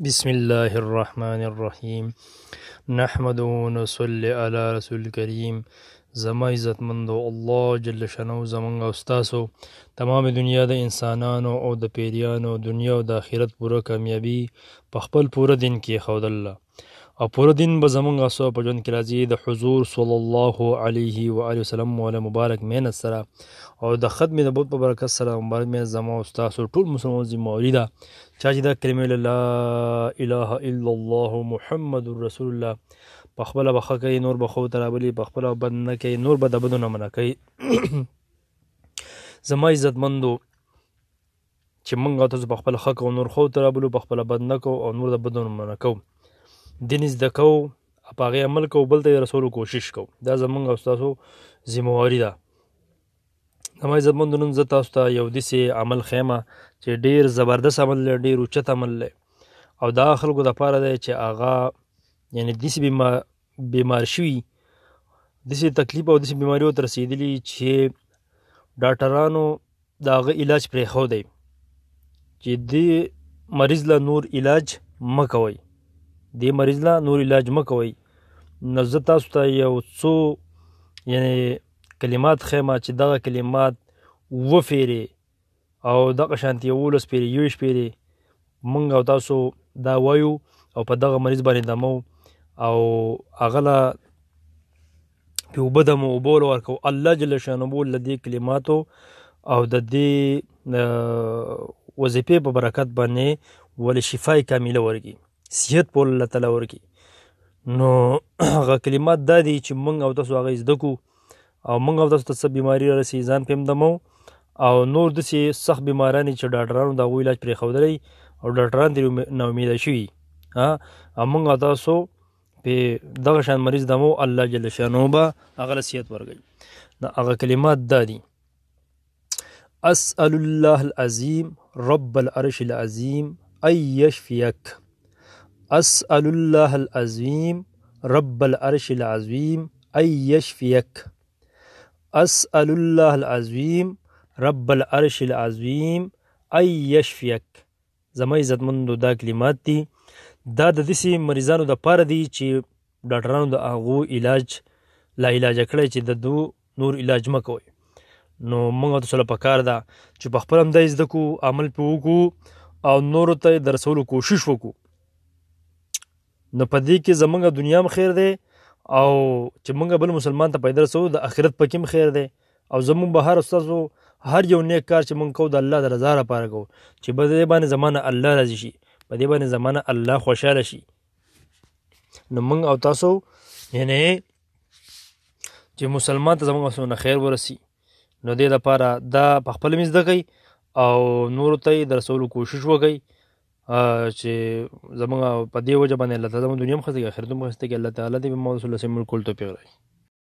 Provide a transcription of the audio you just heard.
بسم الله الرحمن الرحیم نحمده ونصلي على رسول الکریم. زما عزتمندو الله جل شانو زمونږ او ستاسو تمام دنیا د انسانانو او د پیریانو دنیا او د آخرت پوره کامیابی په خپل پوره دین کې ښودله او پوره دین به زمونږ سو په ژوند کې راځي د حضور صلی الله علیه و آله وسلم مولا مبارک مهنت سره او د ختم نبوت په برکت سره مبارک مهنت زما او ستاسو ټول مسلمان ذمہواري ده چا چې دا کلمې لا اله الا الله محمد رسول الله په خپله به ښه کوي نور به ښو ته رابلي په خپله بد نه کوي نور به د بدو نه منع کوي زما عزتمندو چې موږ او تاسو په خپله ښه کوو نور ښو ته رابلو په خپله بد نه کوو او نور د بدو نه منع کوو دین زده کوو په هغې عمل کوو بل ته یې رسولو کوشش کوو دا زموږ او ستاسو ذمہواري ده زما عزتمندو نن زه تاسو ته یو داسې عمل ښیم چې ډېر زبردست عمل دی ډېر اوچت عمل دی او دا خلکو دپاره دی چې هغه یعنې داسې بیمار شوي داسې تکلیف او داسې بیماري ورته رسېدلي چې ډاکټرانو د هغه علاج پرېښودی چې دې مریض له نور علاج مه کوئ دې مریض له نور علاج مه کوئ نو زه تاسو ته یو څو یعنې کلمات ښیم چې دغه کلمات اووه فیرې او دغه شانتې 11 پیرې 21 پیرې موږ او تاسو دا وایو او په دغه مریض باندې دمو او هغه له پې اوبه دمو اوبه ول ورکوو الله جل شانه له دې کلماتو او د دې وظیفې په برکت باندې ولې شفای کامله ورکړي صحت په الله تعالی ورکړي نو هغه کلمات دا دي چې موږ او تاسو هغه زده کړو او موږ او تاسو ته څه بیماري رارسي ځان پې هم دمو او نور داسې سخت بیماران چې ډاکټرانو د هغوی علاج پرېښودلی او ډاکټران ترې ناامیده شوي او موږ او تاسو پې دغه شان مریض دمو الله جل شانه به هغه له صحت ورکوي هغه کلمات دا دي اسأل الله العظیم رب العرش العظیم ان یشفیک اسأل الله العظیم رب العرش العظیم ان یشفیک اسأل الله العظیم رب العرش العظیم ان یشفیک زما عزتمندو دا کلمات دي دا د داسې مریضانو دپاره دي چې ډاکټرانو د هغو علاج لا علاجه کړی چې د دو نور علاج مه کوئ نو موږ تاسو له پکار ده چې په خپل هم دا زده کړو عمل پې وکړو او نورو ته یې د رسولو کوشش وکړو نو په دې کې زموږ دنیا هم خیر دی او چې موږ بل مسلمان ته پیدا رسوو د آخرت پکې هم خیر دی او زموږ به هر ستاسو هر یو نیک کار چې موږ کوو د الله د رضا لپاره کوو چې په دې باندې زما نه الله راضي شي په دې باندې زما نه الله خوشحاله شي نو موږ او تاسو یعنې چې مسلمان ته زموږ نه خیر ورسي نو دې دپاره دا په خپل هم زده کوئ او نورو ته یې د رسولو کوشش وکئ چې زموږ په دې وجه باندې الله تعالی زموږ دنیا هم ښه کوي آخرت هم ښه کوي الله تعالی دې به ما رسول الله صلی الله علیه وسلم کول توفیق راکړي